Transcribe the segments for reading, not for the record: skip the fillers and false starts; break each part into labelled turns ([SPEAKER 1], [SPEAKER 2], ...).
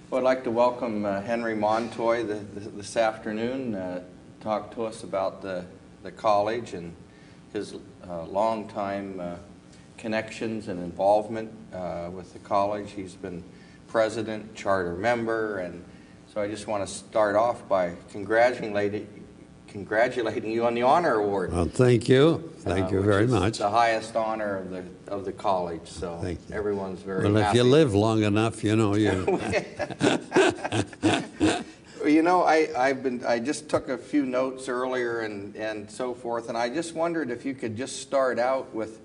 [SPEAKER 1] Well, I'd like to welcome Henry Montoye this afternoon to talk to us about the college and his long-time connections and involvement with the college. He's been president, charter member, and so I just want to start off by congratulating you on the honor award.
[SPEAKER 2] Well, thank you. Thank you very much.
[SPEAKER 1] The highest honor of the college, so
[SPEAKER 2] thank you.
[SPEAKER 1] Everyone's very happy.
[SPEAKER 2] Well, if you live long enough, you know you.
[SPEAKER 1] You know, I just took a few notes earlier and so forth, and I just wondered if you could just start out with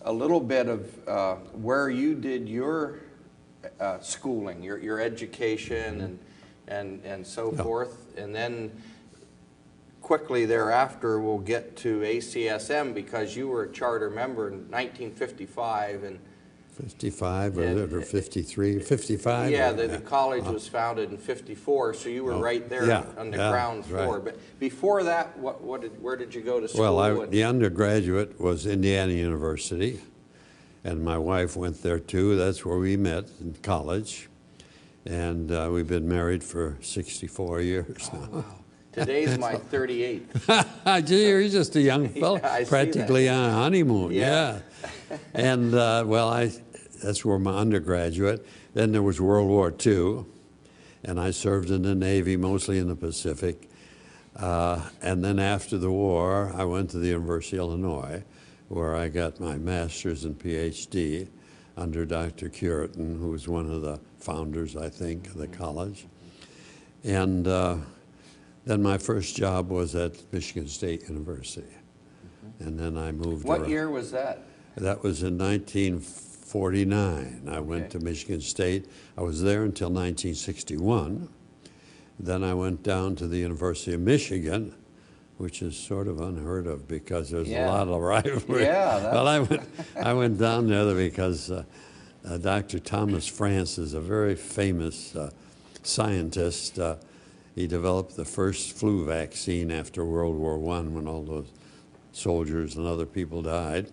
[SPEAKER 1] a little bit of where you did your schooling, your education, and so forth, and then quickly thereafter we'll get to ACSM because you were a charter member in 1955 and
[SPEAKER 2] 55 or 53, 55?
[SPEAKER 1] Yeah, the college was founded in 54, so you were right there on the ground floor.
[SPEAKER 2] Right.
[SPEAKER 1] But before that, where did you go to school?
[SPEAKER 2] Well, the undergraduate was Indiana University, and my wife went there too. That's where we met in college, and we've been married for 64 years now.
[SPEAKER 1] Wow. Today's my 38th.
[SPEAKER 2] You're just a young fellow, practically on a honeymoon.
[SPEAKER 1] Yeah.
[SPEAKER 2] And that's where my undergraduate. Then there was World War II, and I served in the Navy, mostly in the Pacific. And then after the war, I went to the University of Illinois, where I got my master's and Ph.D. under Dr. Curitin, who was one of the founders, I think, of the college. And then my first job was at Michigan State University. And then I moved
[SPEAKER 1] What year was that?
[SPEAKER 2] That was in 1949. I went to Michigan State. I was there until 1961. Then I went down to the University of Michigan, which is sort of unheard of because there's a lot of rivalry.
[SPEAKER 1] Yeah,
[SPEAKER 2] well, I went down there because Dr. Thomas France is a very famous scientist. He developed the first flu vaccine after World War I when all those soldiers and other people died.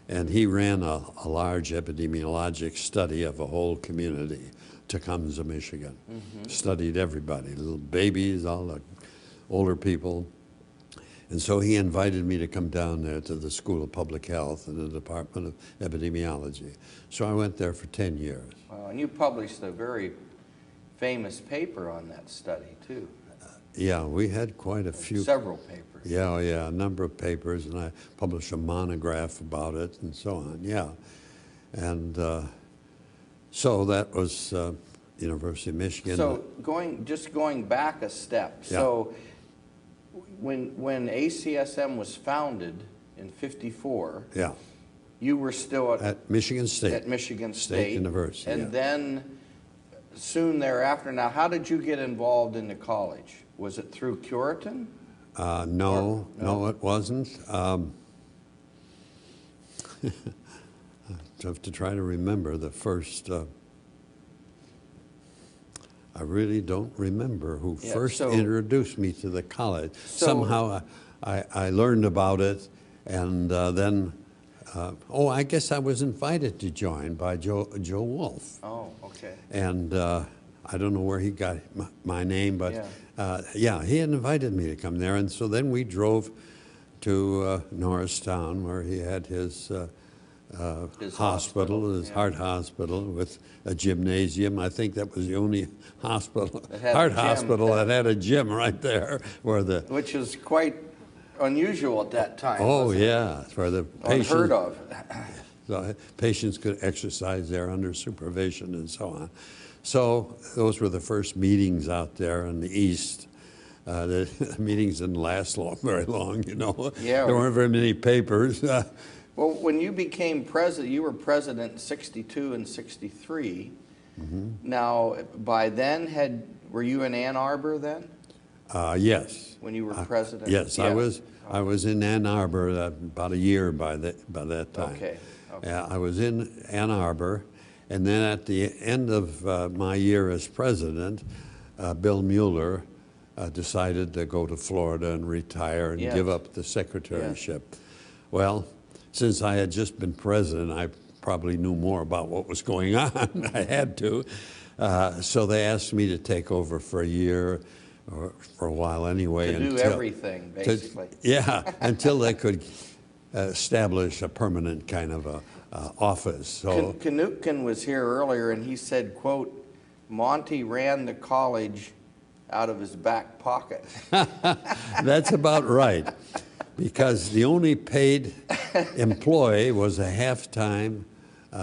[SPEAKER 2] And he ran a large epidemiologic study of a whole community, Tecumseh, Michigan. Studied everybody, little babies, all the older people. And so he invited me to come down there to the School of Public Health and the Department of Epidemiology. So I went there for 10 years.
[SPEAKER 1] Wow, and you published a very famous paper on that study, too.
[SPEAKER 2] Yeah, we had quite a few.
[SPEAKER 1] Several papers.
[SPEAKER 2] Yeah, a number of papers, and I published a monograph about it and so on, And so that was University of Michigan.
[SPEAKER 1] So going back a step, so when ACSM was founded in 54, you were still
[SPEAKER 2] at Michigan State.
[SPEAKER 1] At Michigan State
[SPEAKER 2] University.
[SPEAKER 1] And then soon thereafter, now how did you get involved in the college? Was it through Curitin?
[SPEAKER 2] No, it wasn't. I have to try to remember the first. I really don't remember who first introduced me to the college. Somehow I learned about it, and then, I guess I was invited to join by Joe Wolf.
[SPEAKER 1] Oh, okay.
[SPEAKER 2] And I don't know where he got my name, but he had invited me to come there. And so then we drove to Norristown, where he had his hospital, his heart hospital, with a gymnasium. I think that was the only hospital, heart hospital that had a gym right there,
[SPEAKER 1] which is quite unusual at that time.
[SPEAKER 2] Oh yeah, where the patients,
[SPEAKER 1] unheard of.
[SPEAKER 2] The patients could exercise there under supervision and so on. So those were the first meetings out there in the East. The meetings didn't last very long, you know.
[SPEAKER 1] Yeah.
[SPEAKER 2] There weren't very many papers.
[SPEAKER 1] Well, when you became president, you were president in 62 and 63. Now, by then, were you in Ann Arbor then?
[SPEAKER 2] Yes.
[SPEAKER 1] When you were president?
[SPEAKER 2] Yes, I was in Ann Arbor about a year by that time.
[SPEAKER 1] Okay.
[SPEAKER 2] I was in Ann Arbor, and then at the end of my year as president, Bill Mueller decided to go to Florida and retire and give up the secretaryship. Well, since I had just been president, I probably knew more about what was going on. I had to. So they asked me to take over for a year, or for a while anyway.
[SPEAKER 1] To do everything, basically.
[SPEAKER 2] Yeah, until they could establish a permanent kind of a office. So
[SPEAKER 1] Knutkin was here earlier, and he said, quote, Monty ran the college out of his back pocket.
[SPEAKER 2] that's about right, because the only paid employee was a half-time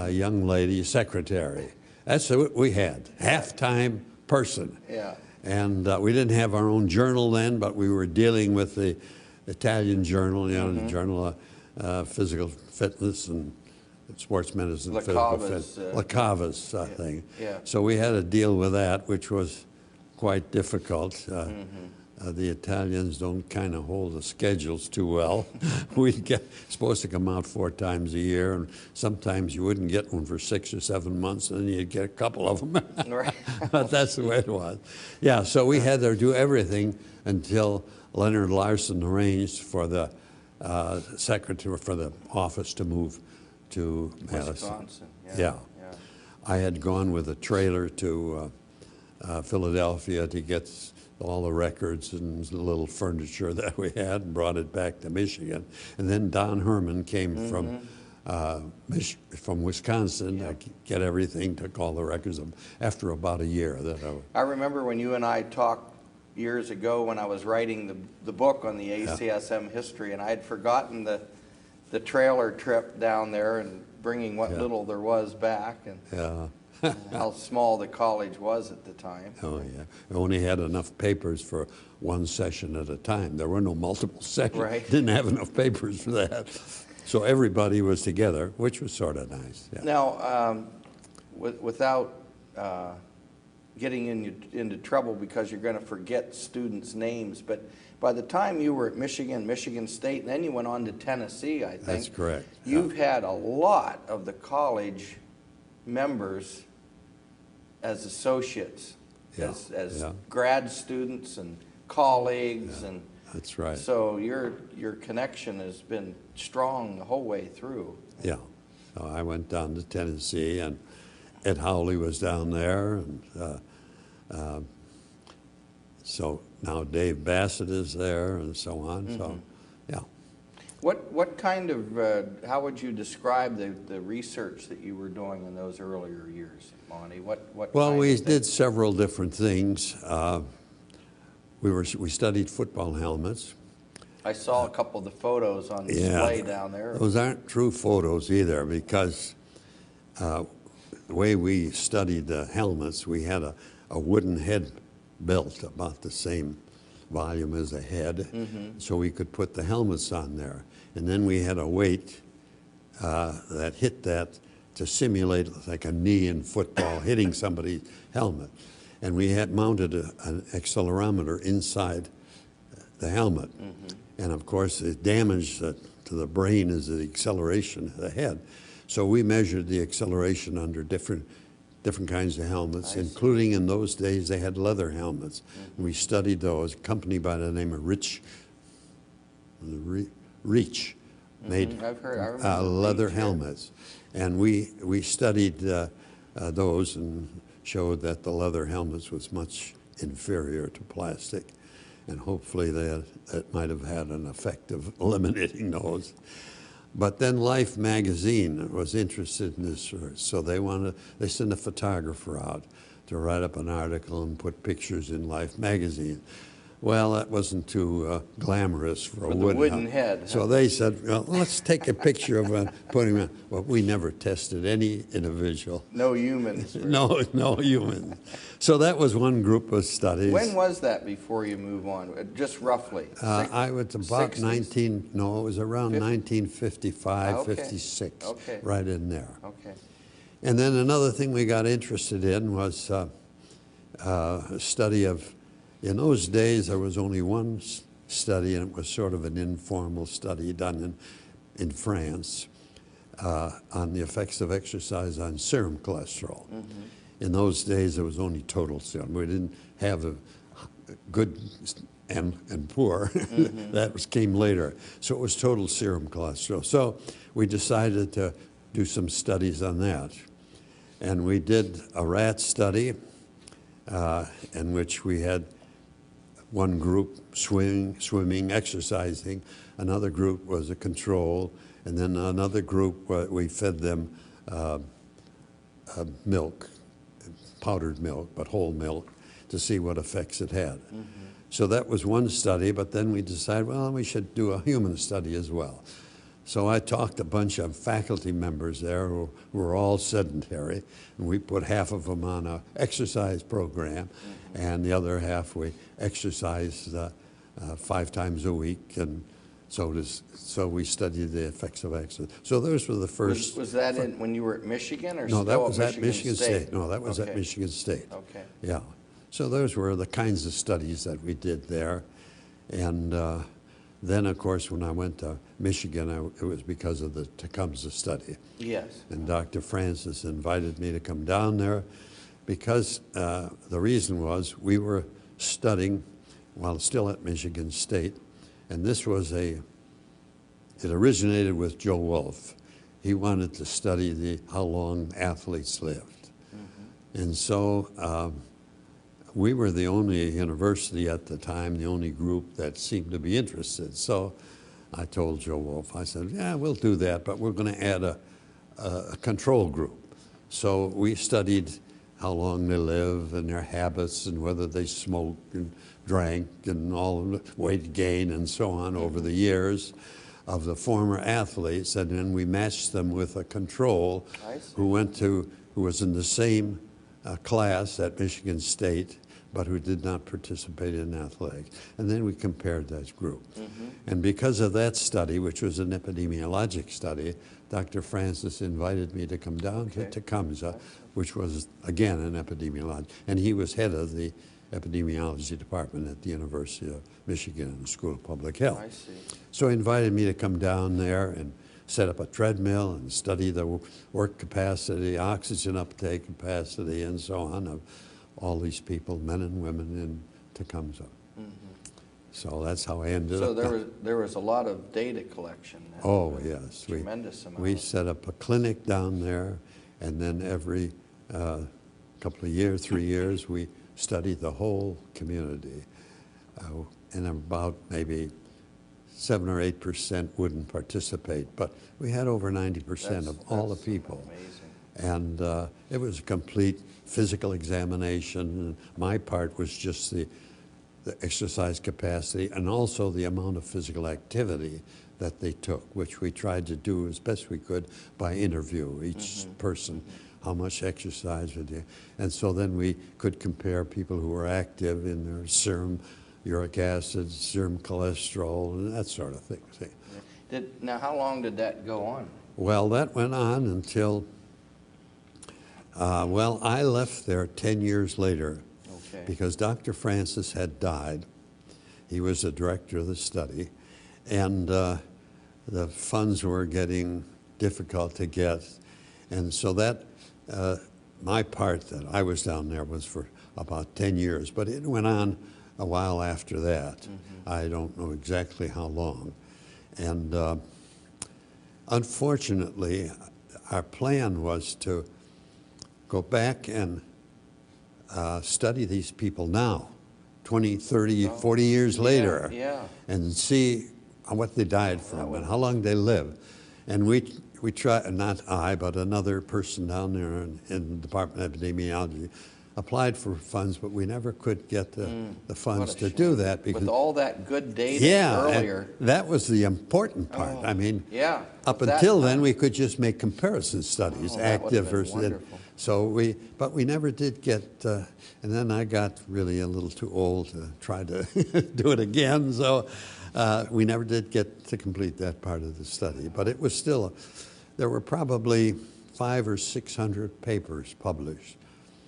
[SPEAKER 2] young lady secretary. That's what we had, half-time person.
[SPEAKER 1] Yeah.
[SPEAKER 2] And we didn't have our own journal then, but we were dealing with the Italian journal, you know, the Journal of Physical Fitness and Sports Medicine, Physical Fitness, La Cava's thing.
[SPEAKER 1] Yeah.
[SPEAKER 2] So we had to deal with that, which was quite difficult. The Italians don't kind of hold the schedules too well. We'd get supposed to come out 4 times a year, and sometimes you wouldn't get one for 6 or 7 months, and then you'd get a couple of them.
[SPEAKER 1] Right.
[SPEAKER 2] But that's the way it was. Yeah, so we had to do everything until Leonard Larson arranged for the secretary for the office to move to Madison.
[SPEAKER 1] Wisconsin.
[SPEAKER 2] Yeah. I had gone with a trailer to Philadelphia to get all the records and the little furniture that we had and brought it back to Michigan. And then Don Herman came from Wisconsin to get everything, took all the records after about a year.
[SPEAKER 1] I remember when you and I talked years ago when I was writing the book on the ACSM history, and I had forgotten the trailer trip down there and bringing what little there was back. And how small the college was at the time.
[SPEAKER 2] Oh, yeah. We only had enough papers for one session at a time. There were no multiple sessions.
[SPEAKER 1] Right.
[SPEAKER 2] Didn't have enough papers for that. So everybody was together, which was sort of nice. Yeah.
[SPEAKER 1] Now, without getting into trouble because you're going to forget students' names, but by the time you were at Michigan State, and then you went on to Tennessee, I think.
[SPEAKER 2] That's correct.
[SPEAKER 1] You've had a lot of the college members as associates, as grad students and colleagues, and
[SPEAKER 2] that's right.
[SPEAKER 1] So your connection has been strong the whole way through.
[SPEAKER 2] Yeah. So I went down to Tennessee, and Ed Howley was down there, and so now Dave Bassett is there, and so on. So, yeah.
[SPEAKER 1] What kind of, how would you describe the research that you were doing in those earlier years, Monty?
[SPEAKER 2] Well, we did several different things. We studied football helmets.
[SPEAKER 1] I saw a couple of the photos on display down there.
[SPEAKER 2] Those aren't true photos either, because the way we studied the helmets, we had a wooden head built about the same volume as a head, so we could put the helmets on there. And then we had a weight that hit that to simulate like a knee in football hitting somebody's helmet. And we had mounted an accelerometer inside the helmet. And of course, the damage to the brain is the acceleration of the head. So we measured the acceleration under different kinds of helmets, including in those days they had leather helmets. And we studied those. A company by the name of Reach made leather helmets. And we studied those and showed that the leather helmets was much inferior to plastic. And hopefully that might have had an effect of eliminating those. But then Life magazine was interested in this, so they sent a photographer out to write up an article and put pictures in Life magazine. Well, that wasn't too glamorous for a
[SPEAKER 1] wooden head.
[SPEAKER 2] So they said, well, let's take a picture of putting it. Well, we never tested any individual.
[SPEAKER 1] No humans.
[SPEAKER 2] No humans. So that was one group of studies.
[SPEAKER 1] When was that before you move on? Just roughly.
[SPEAKER 2] I was about
[SPEAKER 1] 60s?
[SPEAKER 2] it was around 1955,
[SPEAKER 1] Okay.
[SPEAKER 2] 56,
[SPEAKER 1] Okay.
[SPEAKER 2] right in there.
[SPEAKER 1] Okay.
[SPEAKER 2] And then another thing we got interested in was a study of, in those days there was only one study, and it was sort of an informal study done in France on the effects of exercise on serum cholesterol. In those days there was only total serum. We didn't have a good and poor. That came later. So it was total serum cholesterol. So we decided to do some studies on that. And we did a rat study in which we had one group swimming, exercising, another group was a control, and then another group we fed them milk, powdered milk, but whole milk, to see what effects it had. So that was one study, but then we decided, well, we should do a human study as well. So I talked a bunch of faculty members there who were all sedentary, and we put half of them on an exercise program, and the other half we exercised 5 times a week, and so we studied the effects of exercise. So those were the first.
[SPEAKER 1] Was that when you were at Michigan, or
[SPEAKER 2] no?
[SPEAKER 1] still
[SPEAKER 2] that was
[SPEAKER 1] at
[SPEAKER 2] at Michigan State. No, that was
[SPEAKER 1] Okay.
[SPEAKER 2] at Michigan State.
[SPEAKER 1] Okay.
[SPEAKER 2] Yeah. So those were the kinds of studies that we did there, and then, of course, when I went to Michigan, it was because of the Tecumseh study.
[SPEAKER 1] Yes.
[SPEAKER 2] And Dr. Francis invited me to come down there because the reason was we were studying while still at Michigan State, and this was it originated with Joe Wolf. He wanted to study how long athletes lived. And so we were the only university at the time, the only group that seemed to be interested. So I told Joe Wolf, I said, yeah, we'll do that, but we're going to add a control group. So we studied how long they live and their habits and whether they smoked and drank and all the weight gain and so on over the years of the former athletes. And then we matched them with a control who was in the same class at Michigan State, but who did not participate in athletics. And then we compared that group. And because of that study, which was an epidemiologic study, Dr. Francis invited me to come down to Tecumseh, which was, again, an epidemiology. And he was head of the epidemiology department at the University of Michigan in the School of Public Health.
[SPEAKER 1] I see.
[SPEAKER 2] So he invited me to come down there and set up a treadmill and study the work capacity, oxygen uptake capacity, and so on of all these people, men and women in Tecumseh. So that's how I ended up.
[SPEAKER 1] So there was a lot of data collection.
[SPEAKER 2] Oh, yes.
[SPEAKER 1] Tremendous amount.
[SPEAKER 2] We set up a clinic down there, and then every couple of years, 3 years, we studied the whole community. And about maybe 7 or 8% wouldn't participate, but we had over 90% of all the people.
[SPEAKER 1] Amazing.
[SPEAKER 2] And it was a complete physical examination. And my part was just the exercise capacity and also the amount of physical activity that they took, which we tried to do as best we could by interview each person, how much exercise we did. And so then we could compare people who were active in their serum uric acid, serum cholesterol, and that sort of thing.
[SPEAKER 1] Now, how long did that go on?
[SPEAKER 2] Well, that went on until, I left there 10 years later because Dr. Francis had died. He was the director of the study, and the funds were getting difficult to get. And so that, my part that I was down there was for about 10 years, but it went on a while after that. I don't know exactly how long. And unfortunately, our plan was to go back and study these people now, 20, 30, 40 years later, and see what they died from and how long they lived. And we tried, not I, but another person down there in the Department of Epidemiology, applied for funds, but we never could get the funds to do that. Because
[SPEAKER 1] with all that good data earlier.
[SPEAKER 2] That was the important part. I mean, up until then, we could just make comparison studies, active versus. So but we never did get, and then I got really a little too old to try to do it again, so we never did get to complete that part of the study. But it was still, there were probably 500 or 600 papers published.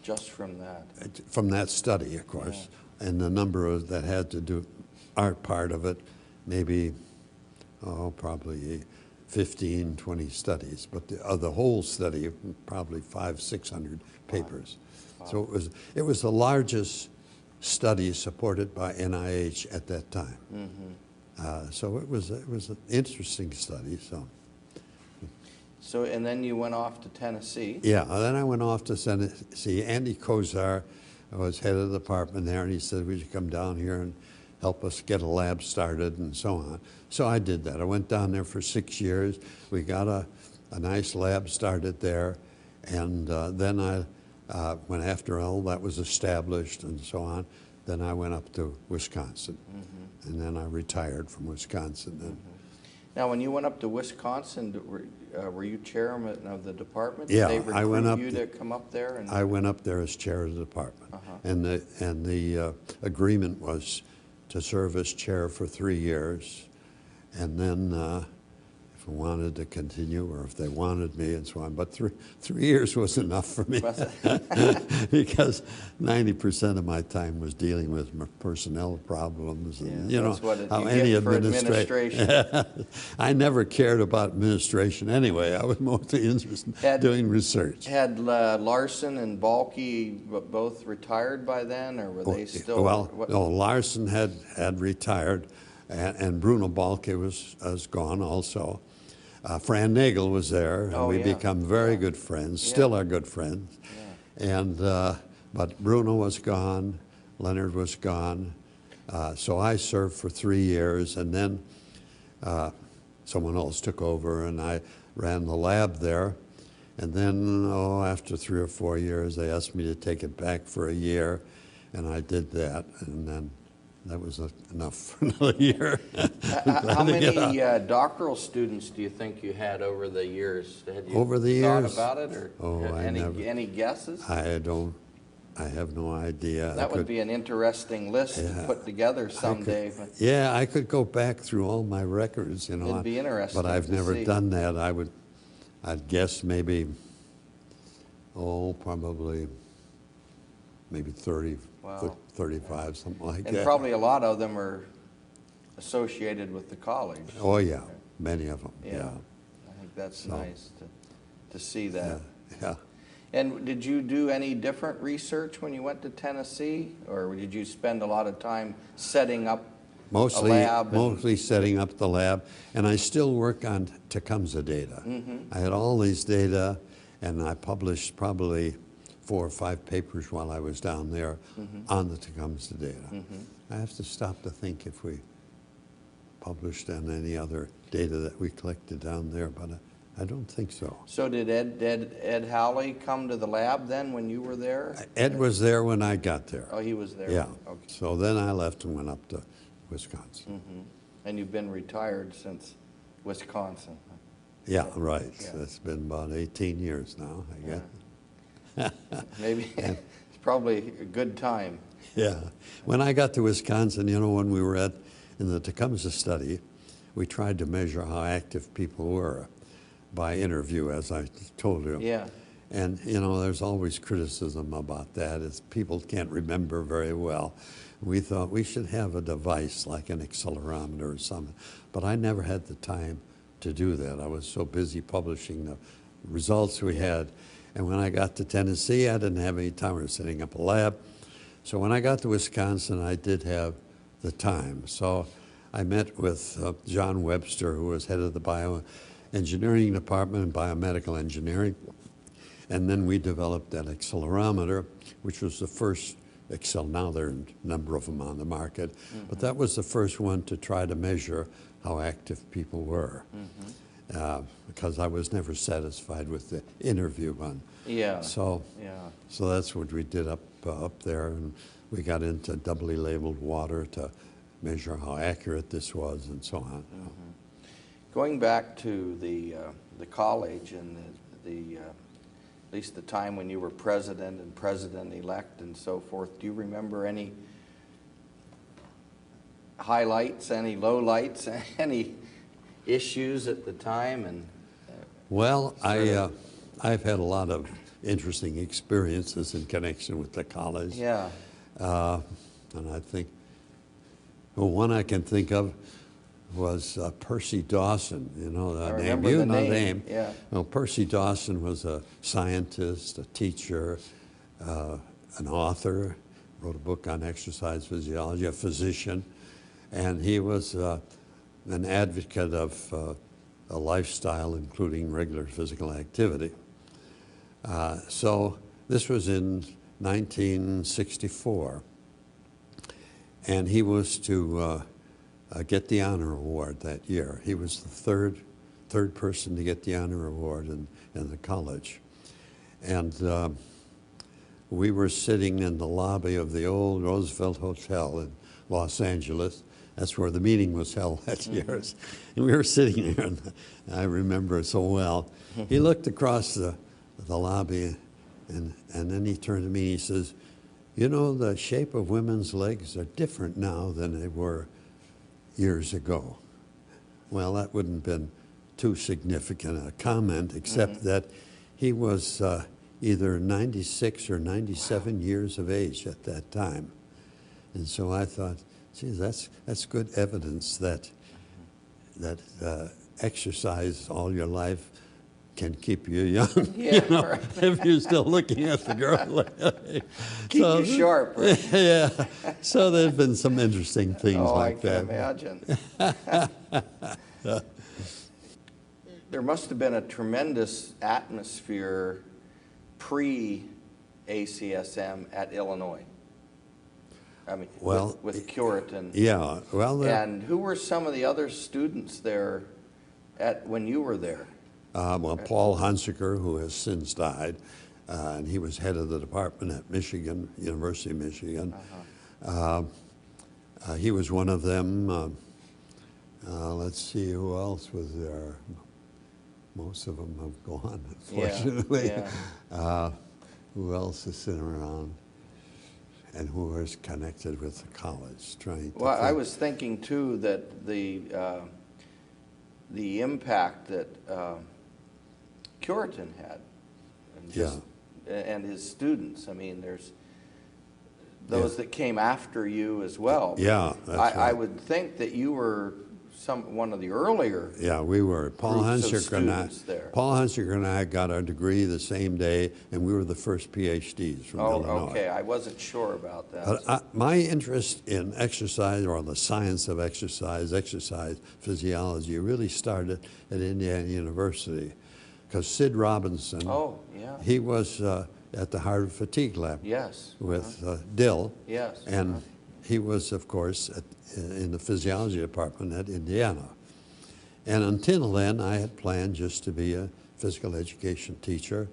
[SPEAKER 1] Just from that?
[SPEAKER 2] From that study, of course. And the number that had to do our part of it, maybe, probably 15, 20 studies. But the whole study, probably 500, 600 papers. Wow. So it was the largest study supported by NIH at that time. So it was an interesting study. So, and
[SPEAKER 1] then you went off to Tennessee.
[SPEAKER 2] Yeah, then I went off to Tennessee. Andy Kozar I was head of the department there, and he said, would you come down here and help us get a lab started and so on. So I did that. I went down there for 6 years. We got a nice lab started there, and then when after all that was established and so on, then I went up to Wisconsin, and then I retired from Wisconsin. Then.
[SPEAKER 1] Now, when you went up to Wisconsin, were you chairman of the department?
[SPEAKER 2] Yeah,
[SPEAKER 1] Did they
[SPEAKER 2] I went up.
[SPEAKER 1] recruit you to come up there? And...
[SPEAKER 2] I went up there as chair of the department, and the agreement was to serve as chair for 3 years, and then if I wanted to continue or if they wanted me and so on. But 3 years was enough for me because 90% of my time was dealing with personnel problems and you know how any administration. I never cared about administration anyway. I was mostly interested in doing research.
[SPEAKER 1] Had Larson and Balke both retired by then, or were they still?
[SPEAKER 2] Well, no, Larson had retired, and Bruno Balke was gone also. Fran Nagel was there, and we become very good friends, still are good friends. Yeah. And but Bruno was gone, Leonard was gone, so I served for 3 years, and then someone else took over, and I ran the lab there. And then, after 3 or 4 years, they asked me to take it back for a year, and I did that, and then that was enough for another year.
[SPEAKER 1] How many doctoral students do you think you had over the years? Had you
[SPEAKER 2] over the years?
[SPEAKER 1] thought about it, or any guesses?
[SPEAKER 2] I have no idea.
[SPEAKER 1] That would be an interesting list to put together someday.
[SPEAKER 2] Yeah, I could go back through all my records, you know.
[SPEAKER 1] It'd be interesting.
[SPEAKER 2] But I've never done that. I'd guess maybe, probably maybe 30, 35, something like that.
[SPEAKER 1] And probably a lot of them are associated with the college.
[SPEAKER 2] Oh, yeah, many of them,
[SPEAKER 1] yeah. I think that's nice to see that.
[SPEAKER 2] Yeah.
[SPEAKER 1] And did you do any different research when you went to Tennessee, or did you spend a lot of time setting up a lab?
[SPEAKER 2] Mostly setting up the lab, and I still work on Tecumseh data. I had all these data, and I published probably 4 or 5 papers while I was down there on the Tecumseh data. I have to stop to think if we published on any other data that we collected down there, but I don't think so.
[SPEAKER 1] So did Ed Howley come to the lab then when you were there?
[SPEAKER 2] Ed was there when I got there.
[SPEAKER 1] Oh, he was there?
[SPEAKER 2] Yeah.
[SPEAKER 1] Okay.
[SPEAKER 2] So then I left and went up to Wisconsin.
[SPEAKER 1] And you've been retired since Wisconsin?
[SPEAKER 2] Yeah, right. Yeah. It's been about 18 years now, I guess.
[SPEAKER 1] Maybe it's probably a good time.
[SPEAKER 2] Yeah. When I got to Wisconsin, you know, when we were in the Tecumseh study, we tried to measure how active people were by interview, as I told you.
[SPEAKER 1] Yeah.
[SPEAKER 2] And, you know, there's always criticism about that, as people can't remember very well. We thought we should have a device like an accelerometer or something, but I never had the time to do that. I was so busy publishing the results we had. And when I got to Tennessee, I didn't have any time. We were setting up a lab. So when I got to Wisconsin, I did have the time. So I met with John Webster, who was head of the bioengineering department and biomedical engineering. And then we developed that accelerometer, which was the first now there are a number of them on the market, but that was the first one to try to measure how active people were. Because I was never satisfied with the interview one.
[SPEAKER 1] Yeah.
[SPEAKER 2] So that's what we did up there, and we got into doubly labeled water to measure how accurate this was and so on.
[SPEAKER 1] Going back to the college and at least the time when you were president and president-elect and so forth, do you remember any highlights, any lowlights, any issues at the time? And
[SPEAKER 2] well, I've had a lot of interesting experiences in connection with the college.
[SPEAKER 1] Yeah.
[SPEAKER 2] And I think one I can think of was Percy Dawson. You know the name. You know the name.
[SPEAKER 1] Yeah.
[SPEAKER 2] Well, Percy Dawson was a scientist, a teacher, an author. Wrote a book on exercise physiology. A physician, and he was an advocate of a lifestyle including regular physical activity. So this was in 1964. And he was to get the honor award that year. He was the third person to get the honor award in the college. And we were sitting in the lobby of the old Roosevelt Hotel in Los Angeles. That's where the meeting was held that year. And we were sitting there, and I remember it so well. He looked across the lobby, and then he turned to me and he says, "You know, the shape of women's legs are different now than they were years ago." Well, that wouldn't have been too significant a comment, except that he was either 96 or 97 years of age at that time. And so I thought, geez, that's good evidence that exercise all your life can keep you young.
[SPEAKER 1] Yeah,
[SPEAKER 2] you know,
[SPEAKER 1] right.
[SPEAKER 2] if you're still looking at the girl.
[SPEAKER 1] Keep you sharp, right?
[SPEAKER 2] Yeah. So there's been some interesting things like that.
[SPEAKER 1] I can imagine. There must have been a tremendous atmosphere pre-ACSM at Illinois. I mean,
[SPEAKER 2] Well,
[SPEAKER 1] with Curitan.
[SPEAKER 2] Yeah. Well,
[SPEAKER 1] And who were some of the other students there when you were there?
[SPEAKER 2] well, Paul Hunsaker, who has since died, and he was head of the department at Michigan, University of Michigan. He was one of them. Let's see, who else was there? Most of them have gone, unfortunately.
[SPEAKER 1] Yeah.
[SPEAKER 2] Who else is sitting around? And who is connected with the college?
[SPEAKER 1] Well, I was thinking too that the impact that Curitan had, and his students. I mean, there's those that came after you as well.
[SPEAKER 2] Yeah, that's right.
[SPEAKER 1] I would think that you were one of the earlier.
[SPEAKER 2] Yeah, we were. Paul Hunsaker and I got our degree the same day, and we were the first Ph.Ds from Illinois.
[SPEAKER 1] Okay. I wasn't sure about that.
[SPEAKER 2] But my interest in exercise, or the science of exercise physiology, really started at Indiana University, because Sid Robinson, he was at the Harvard Fatigue Lab with Dill.
[SPEAKER 1] Yes.
[SPEAKER 2] And he was, of course, in the physiology department at Indiana. And until then, I had planned just to be a physical education teacher.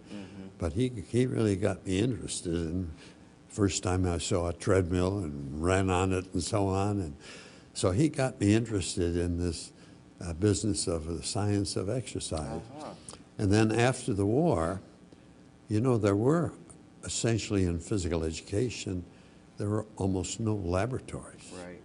[SPEAKER 2] But he really got me interested. And first time I saw a treadmill and ran on it and so on. And so he got me interested in this business of the science of exercise. And then after the war, you know, there were essentially in physical education, there were almost no laboratories.
[SPEAKER 1] Right.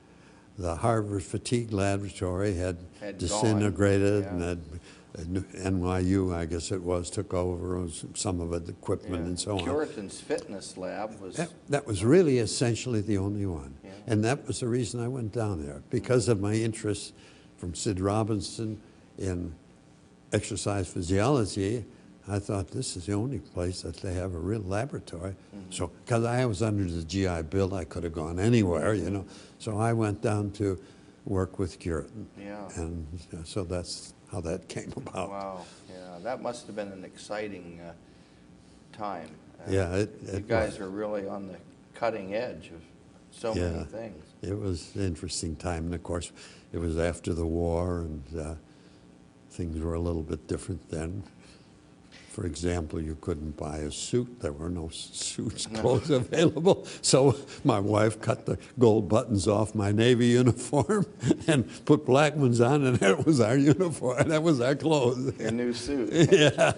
[SPEAKER 2] The Harvard Fatigue Laboratory had disintegrated, and NYU, I guess it was, took over some of the equipment and so on.
[SPEAKER 1] Curitan's fitness lab was...
[SPEAKER 2] That was really essentially the only one.
[SPEAKER 1] Yeah.
[SPEAKER 2] And that was the reason I went down there, because of my interest from Sid Robinson in exercise physiology. I thought, this is the only place that they have a real laboratory. So, because I was under the GI Bill, I could have gone anywhere, you know. So I went down to work with Curitan.
[SPEAKER 1] Yeah.
[SPEAKER 2] And so that's how that came about.
[SPEAKER 1] Wow. Yeah, that must have been an exciting time.
[SPEAKER 2] Yeah,
[SPEAKER 1] you guys are really on the cutting edge of so many things.
[SPEAKER 2] It was an interesting time. And of course, it was after the war, and things were a little bit different then. For example, you couldn't buy a suit. There were no suits clothes available. So my wife cut the gold buttons off my Navy uniform and put black ones on, and that was our uniform. That was our clothes.
[SPEAKER 1] Your new suit.
[SPEAKER 2] Yeah.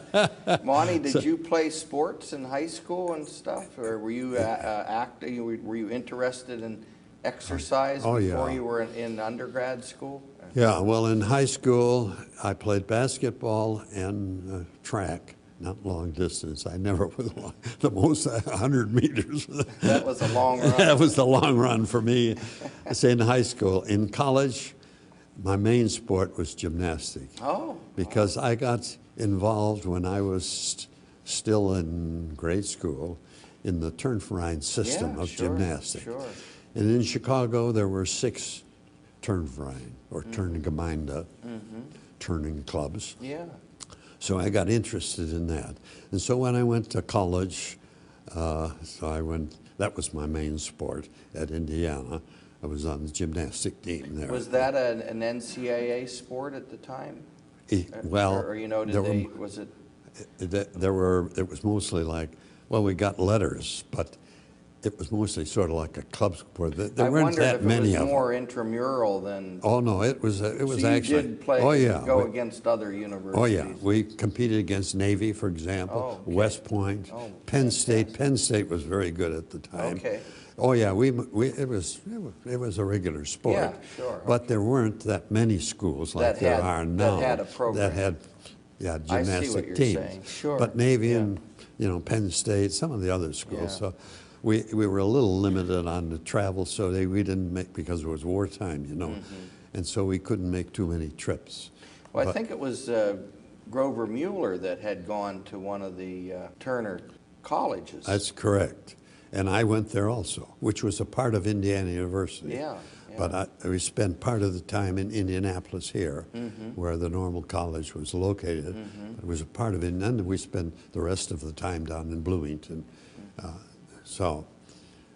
[SPEAKER 1] Monty, did you play sports in high school and stuff? Or were you acting? Were you interested in exercise before you were in undergrad school?
[SPEAKER 2] Yeah, well, in high school, I played basketball and track. Not long distance. I never was the most 100 meters.
[SPEAKER 1] That was a long run.
[SPEAKER 2] That was the long run for me. I say in high school. In college, my main sport was gymnastics.
[SPEAKER 1] Oh.
[SPEAKER 2] Because I got involved when I was still in grade school in the Turnverein system of gymnastics.
[SPEAKER 1] Sure.
[SPEAKER 2] And in Chicago, there were 6 Turnverein, or Turngemeinde, turning clubs.
[SPEAKER 1] Yeah.
[SPEAKER 2] So I got interested in that. And so when I went to college, So I went, that was my main sport at Indiana. I was on the gymnastic team there.
[SPEAKER 1] Was that an NCAA sport at the time?
[SPEAKER 2] Well,
[SPEAKER 1] or you know, was it?
[SPEAKER 2] It was mostly like, well, we got letters, but it was mostly sort of like a club sport. There weren't that many of them.
[SPEAKER 1] I wondered if it was more intramural than.
[SPEAKER 2] Oh no, it was
[SPEAKER 1] So
[SPEAKER 2] actually.
[SPEAKER 1] you did play.
[SPEAKER 2] Oh yeah.
[SPEAKER 1] Go against other universities.
[SPEAKER 2] Oh yeah, we competed against Navy, for example,
[SPEAKER 1] okay.
[SPEAKER 2] West Point, Penn State. Penn State was very good at the time.
[SPEAKER 1] Okay.
[SPEAKER 2] Oh yeah, it was a regular sport.
[SPEAKER 1] Yeah, sure.
[SPEAKER 2] But there weren't that many schools like there are now
[SPEAKER 1] that had a program.
[SPEAKER 2] that had gymnastic
[SPEAKER 1] I see what you're
[SPEAKER 2] teams.
[SPEAKER 1] saying. Sure.
[SPEAKER 2] But Navy and Penn State, some of the other schools.
[SPEAKER 1] Yeah.
[SPEAKER 2] So we were a little limited on the travel, so we didn't make, because it was wartime, and so we couldn't make too many trips.
[SPEAKER 1] Well, I think it was Grover Mueller that had gone to one of the Turner colleges.
[SPEAKER 2] That's correct. And I went there also, which was a part of Indiana University.
[SPEAKER 1] Yeah.
[SPEAKER 2] But we spent part of the time in Indianapolis here, where the normal college was located. It was a part of it, and then we spent the rest of the time down in Bloomington.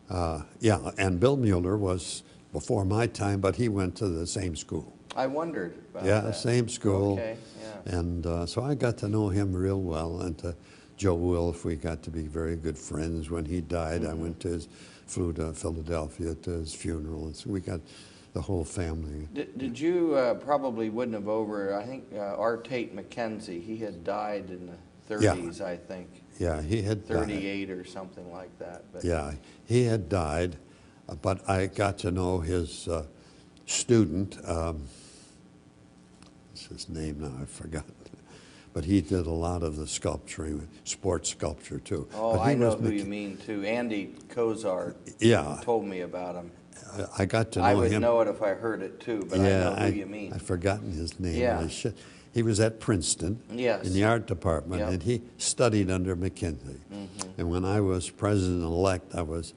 [SPEAKER 2] And Bill Mueller was before my time, but he went to the same school.
[SPEAKER 1] I wondered about that.
[SPEAKER 2] Same school.
[SPEAKER 1] Okay, yeah.
[SPEAKER 2] And so I got to know him real well, and Joe Wolf, we got to be very good friends. When he died, I flew to Philadelphia to his funeral, and so we got the whole family.
[SPEAKER 1] Did you probably wouldn't have I think R. Tate McKenzie, he had died in the 30s, I think.
[SPEAKER 2] Yeah, he had
[SPEAKER 1] 38 or something like that. But.
[SPEAKER 2] Yeah, he had died, but I got to know his student. What's his name now? I've forgotten. But he did a lot of the sculpturing, sports sculpture too.
[SPEAKER 1] Oh, I know who you mean too. Andy Kozar told me about him.
[SPEAKER 2] I got to know him.
[SPEAKER 1] I would know it if I heard it too, but I know who you mean.
[SPEAKER 2] I've forgotten his name.
[SPEAKER 1] Yeah.
[SPEAKER 2] He was at Princeton in the art department, and he studied under McKenzie. And when I was president-elect, I was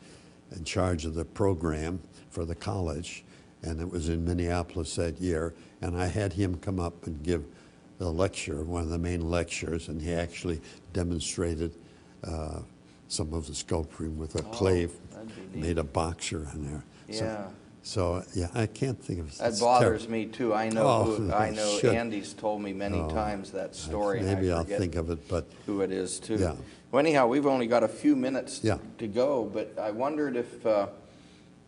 [SPEAKER 2] in charge of the program for the college, and it was in Minneapolis that year, and I had him come up and give the lecture, one of the main lectures, and he actually demonstrated some of the sculpturing with a clay, made a boxer in there.
[SPEAKER 1] Yeah.
[SPEAKER 2] So I can't think of it.
[SPEAKER 1] That bothers me too. I know Andy's told me many times that story.
[SPEAKER 2] Maybe
[SPEAKER 1] and
[SPEAKER 2] I'll think of it, but
[SPEAKER 1] who it is too.
[SPEAKER 2] Yeah.
[SPEAKER 1] Well, anyhow, we've only got a few minutes to go, but I wondered if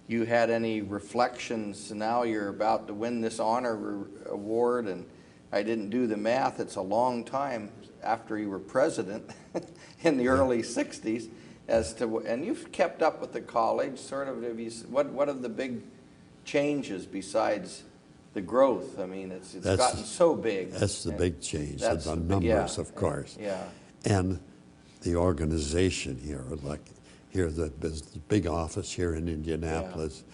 [SPEAKER 1] you had any reflections. Now you're about to win this honor award, and I didn't do the math. It's a long time after you were president in the early 60s. And you've kept up with the college, sort of. What are the big changes besides the growth? I mean, it's gotten so big.
[SPEAKER 2] That's the big change. The numbers, of course.
[SPEAKER 1] Yeah.
[SPEAKER 2] And the organization here, like here, the big office here in Indianapolis,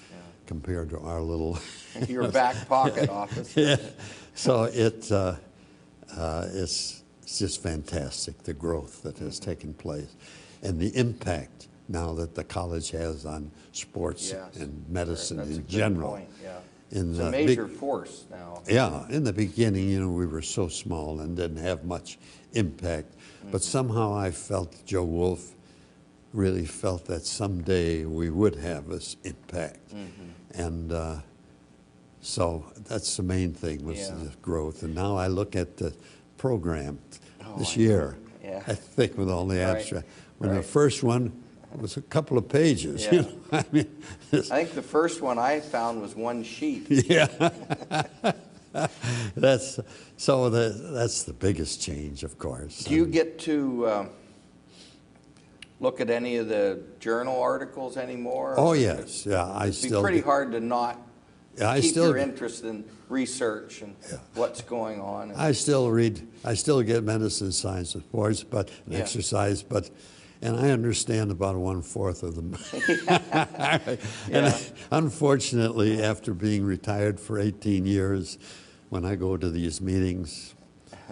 [SPEAKER 2] compared to our little
[SPEAKER 1] your back pocket office.
[SPEAKER 2] Yeah. So it's just fantastic, the growth that has taken place, and the impact now that the college has on sports and medicine in general.
[SPEAKER 1] Point. Yeah. It's a major force now.
[SPEAKER 2] Yeah, in the beginning, we were so small and didn't have much impact, but somehow I felt Joe Wolf really felt that someday we would have this impact, and so that's the main thing was the growth. And now I look at the program this year. I think with all the abstract. When the first one was a couple of pages.
[SPEAKER 1] Yeah.
[SPEAKER 2] I mean,
[SPEAKER 1] I think the first one I found was one sheet.
[SPEAKER 2] Yeah. That's the biggest change, of course.
[SPEAKER 1] Do you get to look at any of the journal articles anymore?
[SPEAKER 2] Oh yes, yeah.
[SPEAKER 1] It'd be pretty hard to not keep your interest in research and what's going on.
[SPEAKER 2] I still read. I still get medicine, science, and sports, and exercise, and I understand about 1/4 of them. And unfortunately, after being retired for 18 years, when I go to these meetings,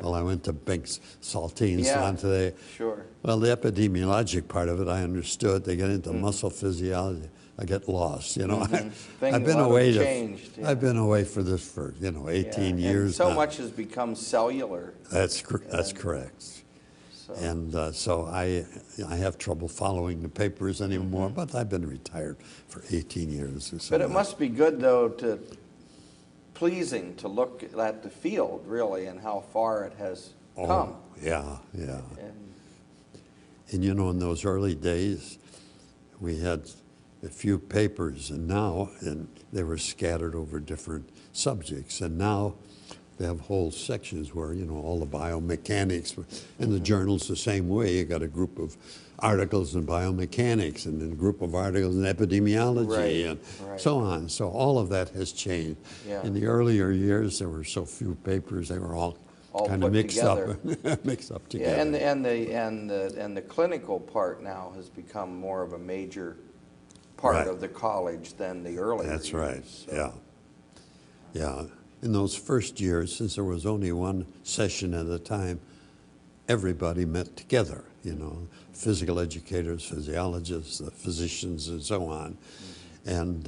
[SPEAKER 2] well, I went to Bink's Saltine Salon today.
[SPEAKER 1] Sure.
[SPEAKER 2] Well, the epidemiologic part of it, I understood. They get into muscle physiology. I get lost, I've been away. I've been away for 18 years.
[SPEAKER 1] And so
[SPEAKER 2] now.
[SPEAKER 1] much has become cellular.
[SPEAKER 2] That's correct. And so I have trouble following the papers anymore, but I've been retired for 18 years or so.
[SPEAKER 1] But it must be good, though, pleasing to look at the field, really, and how far it has come.
[SPEAKER 2] Yeah. And you know, in those early days, we had a few papers, and they were scattered over different subjects. And now they have whole sections where, you know, all the biomechanics, and the journal's the same way. You got a group of articles in biomechanics, and then a group of articles in epidemiology, and so on. So all of that has changed.
[SPEAKER 1] Yeah.
[SPEAKER 2] In the earlier years, there were so few papers; they were all kind of mixed
[SPEAKER 1] together.
[SPEAKER 2] up, mixed up together.
[SPEAKER 1] Yeah, and the clinical part now has become more of a major part of the college than the earlier
[SPEAKER 2] That's
[SPEAKER 1] years.
[SPEAKER 2] right.
[SPEAKER 1] So.
[SPEAKER 2] Yeah. In those first years, since there was only one session at a time, everybody met together, you know, physical educators, physiologists, physicians, and so on. And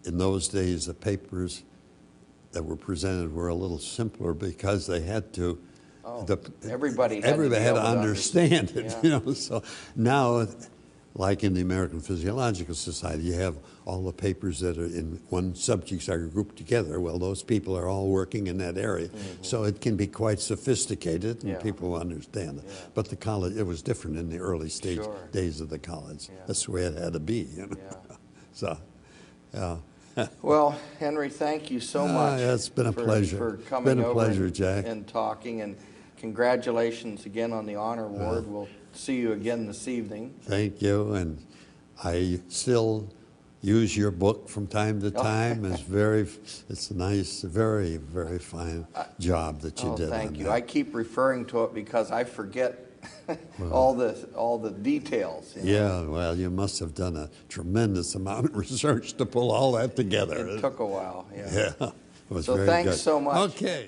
[SPEAKER 2] in those days, the papers that were presented were a little simpler because they had to,
[SPEAKER 1] everybody had
[SPEAKER 2] to understand it,
[SPEAKER 1] Yeah.
[SPEAKER 2] you know. So now, like in the American Physiological Society, you have all the papers that are in one subjects are grouped together. Well, those people are all working in that area. So it can be quite sophisticated, and people understand it.
[SPEAKER 1] Yeah.
[SPEAKER 2] But the college, it was different in the early days of the college.
[SPEAKER 1] Yeah.
[SPEAKER 2] That's the way it had to be, you know.
[SPEAKER 1] Yeah.
[SPEAKER 2] So,
[SPEAKER 1] Well, Henry, thank you so much.
[SPEAKER 2] It's been a pleasure.
[SPEAKER 1] For coming
[SPEAKER 2] been a
[SPEAKER 1] over
[SPEAKER 2] pleasure, Jack.
[SPEAKER 1] and talking, and congratulations again on the honor award. We'll see you again this evening.
[SPEAKER 2] Thank you, and I still use your book from time to time. It's a nice, very, very fine job that you did.
[SPEAKER 1] Thank
[SPEAKER 2] on
[SPEAKER 1] you.
[SPEAKER 2] that.
[SPEAKER 1] I keep referring to it because I forget all the details. You know?
[SPEAKER 2] Yeah, well, you must have done a tremendous amount of research to pull all that together.
[SPEAKER 1] It took a while. Yeah.
[SPEAKER 2] Yeah, it was
[SPEAKER 1] So
[SPEAKER 2] very
[SPEAKER 1] thanks
[SPEAKER 2] good.
[SPEAKER 1] so much.
[SPEAKER 2] Okay.